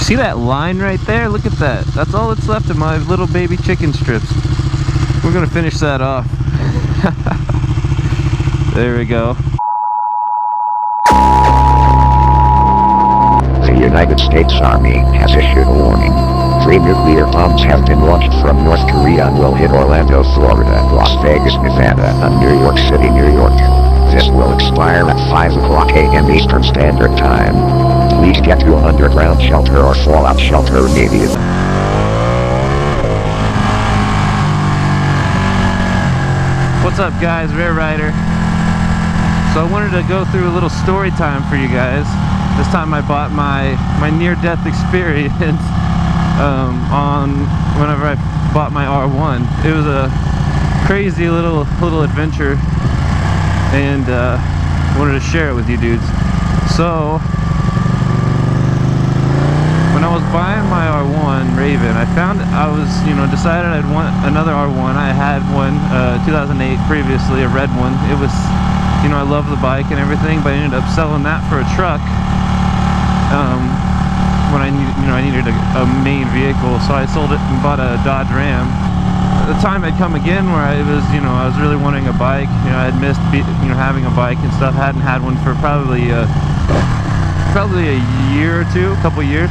See that line right there? Look at that. That's all that's left of my little baby chicken strips. We're gonna finish that off. There we go. The United States Army has issued a warning. 3 nuclear bombs have been launched from North Korea and will hit Orlando, Florida, Las Vegas, Nevada, and New York City, New York. This will expire at 5 o'clock a.m. Eastern Standard Time. Please get to an underground shelter or fallout shelter immediately. What's up, guys? RareRider. So I wanted to go through a little story time for you guys. This time I bought my near-death experience on whenever I bought my R1. It was a crazy little adventure, and wanted to share it with you dudes. So when I was buying my R1 Raven, I found decided I'd want another R1. I had one 2008 previously, a red one. It was, I love the bike and everything, but I ended up selling that for a truck when I needed a main vehicle. So I sold it and bought a Dodge Ram. The time had come again where I was really wanting a bike. I had missed having a bike and stuff. I hadn't had one for probably a year or two, a couple years.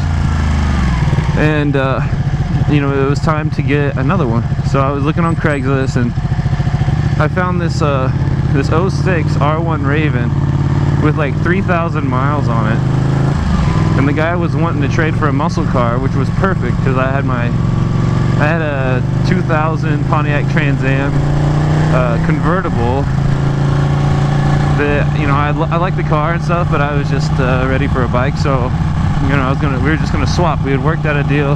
And it was time to get another one. So I was looking on Craigslist and I found this 06 R1 Raven with like 3,000 miles on it. And the guy was wanting to trade for a muscle car, which was perfect because I had a 2000 Pontiac Trans Am convertible that I like the car and stuff, but I was just ready for a bike. So we were just gonna swap. We had worked out a deal,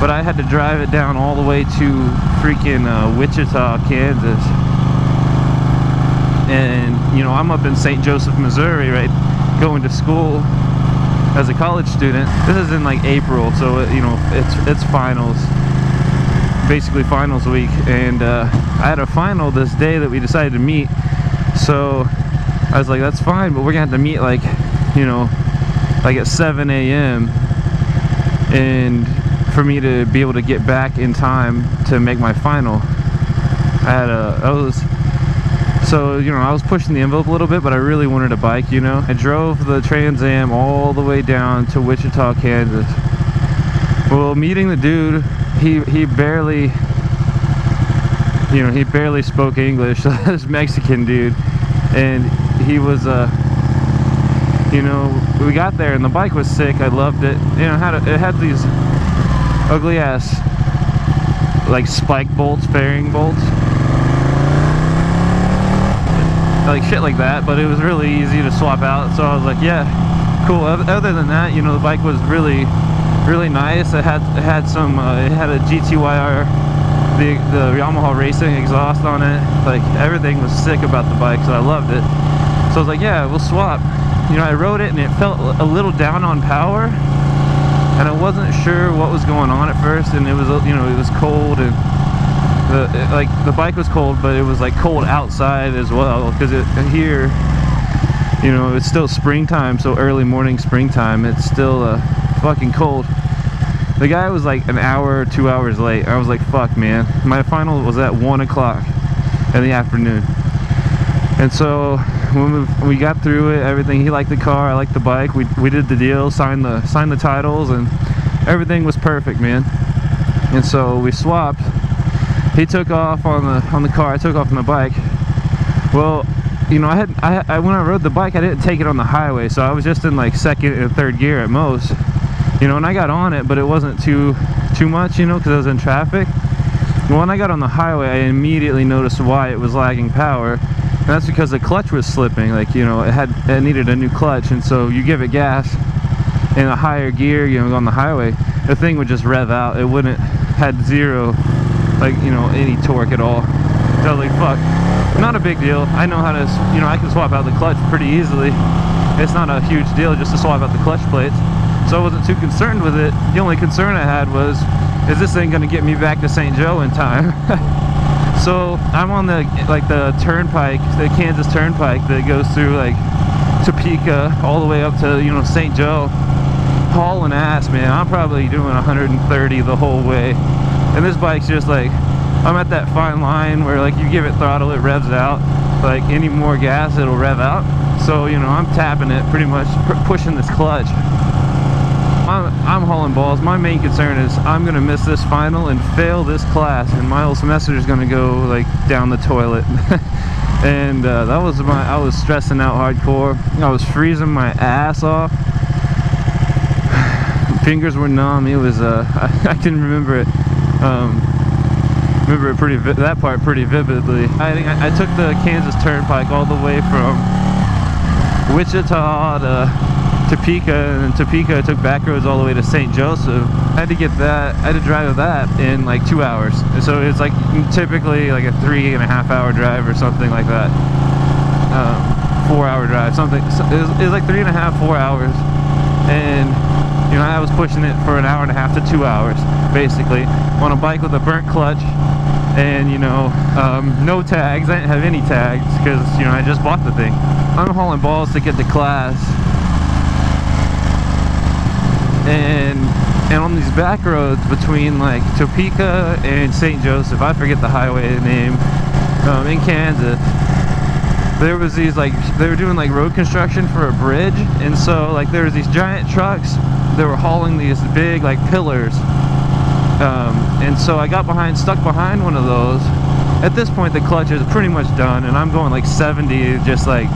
but I had to drive it down all the way to freaking Wichita, Kansas. And I'm up in St. Joseph, Missouri, right, going to school as a college student. This is in like April, so it's finals, basically finals week, and I had a final this day that we decided to meet. So I was like, that's fine, but we're gonna have to meet like at 7 a.m. and for me to be able to get back in time to make my final. I was pushing the envelope a little bit, but I really wanted a bike. I drove the Trans Am all the way down to Wichita, Kansas. Well, meeting the dude, he barely spoke English. This Mexican dude, and he was we got there and the bike was sick. I loved it. It had these ugly ass like spike bolts, fairing bolts, like shit like that, but it was really easy to swap out. So I was like, yeah, cool. Other than that, the bike was really nice. It had a GTYR, the Yamaha racing exhaust on it. Like everything was sick about the bike, so I loved it. So I was like, yeah, we'll swap. I rode it and it felt a little down on power, and I wasn't sure what was going on at first. And it was it was cold, and the bike was cold, but it was like cold outside as well, because here it's still springtime, so early morning springtime, it's still fucking cold. The guy was like an hour or 2 hours late. I was like, fuck, man. My final was at 1 o'clock in the afternoon. And so when we got through it, everything, he liked the car, I liked the bike. We did the deal, signed the titles, and everything was perfect, man. And so we swapped. He took off on the car, I took off on the bike. Well, when I rode the bike, I didn't take it on the highway, so I was just in like second and third gear at most. And I got on it, but it wasn't too much, because I was in traffic. When I got on the highway, I immediately noticed why it was lagging power. And that's because the clutch was slipping. Like, it needed a new clutch, and so you give it gas in a higher gear, on the highway, the thing would just rev out. It had zero, any torque at all. So I was like, fuck, not a big deal. I know how to, I can swap out the clutch pretty easily. It's not a huge deal just to swap out the clutch plates. So I wasn't too concerned with it. The only concern I had was, is this thing gonna get me back to St. Joe in time? So I'm on the turnpike, the Kansas Turnpike that goes through like Topeka all the way up to St. Joe, hauling ass, man. I'm probably doing 130 the whole way, and this bike's just like, I'm at that fine line where like you give it throttle, it revs out. Like any more gas, it'll rev out. So, you know, I'm tapping it pretty much, pushing this clutch. I'm hauling balls. My main concern is I'm gonna miss this final and fail this class, and my whole semester is gonna go like down the toilet. And that was I was stressing out hardcore. I was freezing my ass off. Fingers were numb. It was I can remember it. Remember it that part pretty vividly. I took the Kansas Turnpike all the way from Wichita to Topeka, and then Topeka I took back roads all the way to St. Joseph. I had to drive that in like 2 hours. So it's like typically like a 3.5 hour drive or something like that. 4 hour drive, something. It was like 3.5, 4 hours. And you know, I was pushing it for 1.5 hours to 2 hours, basically, on a bike with a burnt clutch, and you know, no tags. I didn't have any tags because, you know, I just bought the thing. I'm hauling balls to get to class, and on these back roads between like Topeka and St. Joseph, I forget the highway name, in Kansas, there was these, like, they were doing like road construction for a bridge, and so like there was these giant trucks that were hauling these big like pillars, and so I got stuck behind one of those. At this point the clutch is pretty much done, and I'm going like 70, just like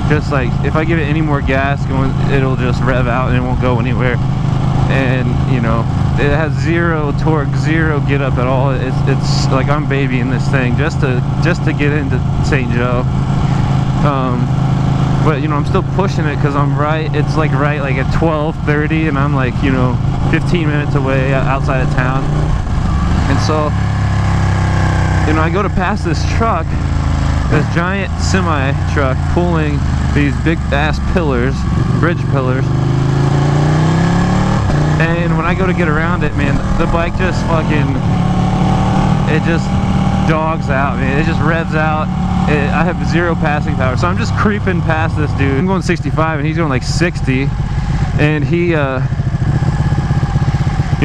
if I give it any more gas going, it'll just rev out and it won't go anywhere. And you know, it has zero torque, zero get up at all. It's like I'm babying this thing just to get into St. Joe. But you know, I'm still pushing it because I'm it's like at 12:30, and I'm like, you know, 15 minutes away outside of town. And so, you know, I go to pass this truck, this giant semi truck pulling these big ass pillars, bridge pillars. And when I go to get around it, man, the bike just it just dogs out, man. It just revs out. I have zero passing power, so I'm just creeping past this dude. I'm going 65 and he's going like 60, and he, you know,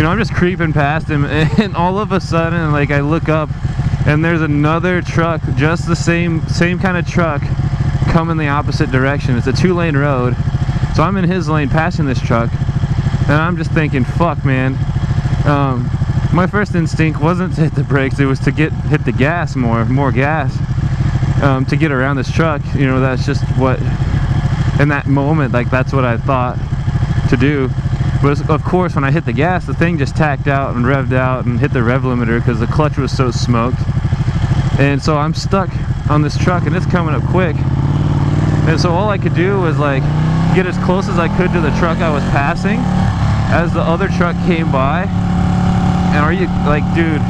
I'm just creeping past him, and all of a sudden, like, I look up and there's another truck, just the same kind of truck, coming the opposite direction. It's a 2-lane road, so I'm in his lane passing this truck, and I'm just thinking, fuck, man. My first instinct wasn't to hit the brakes, it was to hit the gas, more gas, to get around this truck. You know, that's just what, in that moment, like, that's what I thought to do. But of course, when I hit the gas, the thing just tacked out and revved out and hit the rev limiter because the clutch was so smoked. And so I'm stuck on this truck, and it's coming up quick. And so all I could do was like get as close as I could to the truck I was passing as the other truck came by. And are you, like, dude,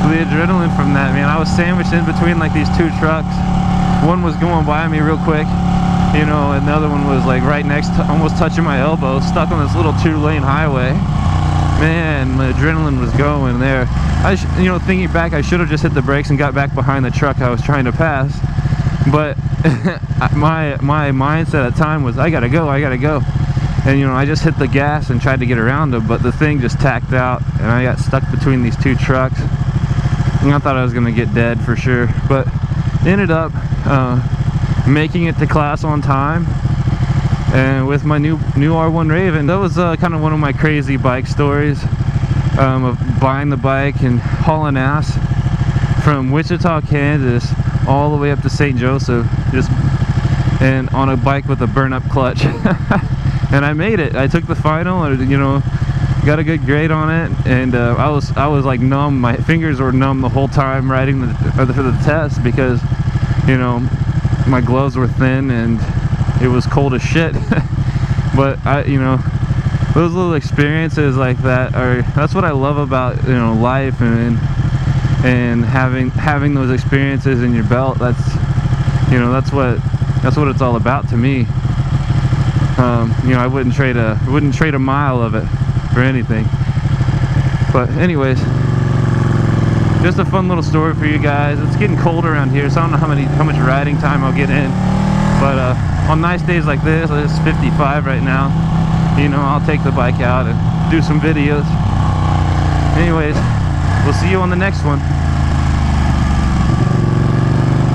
the adrenaline from that, man. I was sandwiched in between like these two trucks. One was going by me real quick, you know, and the other one was like right next to, almost touching my elbow, stuck on this little 2-lane highway. Man, my adrenaline was going there. You know, thinking back, I should have just hit the brakes and got back behind the truck I was trying to pass. But my mindset at the time was, I gotta go. And you know, I just hit the gas and tried to get around him, but the thing just tacked out, and I got stuck between these two trucks. And I thought I was gonna get dead for sure, but ended up making it to class on time, and with my new R1 Raven. That was kind of one of my crazy bike stories, of buying the bike and hauling ass from Wichita, Kansas, all the way up to St. Joseph, and on a bike with a burn-up clutch. And I made it. I took the final, and you know, got a good grade on it, and I was like numb. My fingers were numb the whole time riding for the test, because, you know, my gloves were thin and it was cold as shit. But you know, those little experiences like that's what I love about, you know, life, and having those experiences in your belt. That's, you know, that's what it's all about to me. You know, I wouldn't trade a mile of it for anything. But anyways, just a fun little story for you guys. It's getting cold around here, so I don't know how much riding time I'll get in. But on nice days like this, it's 55 right now. you know, I'll take the bike out and do some videos. Anyways, we'll see you on the next one.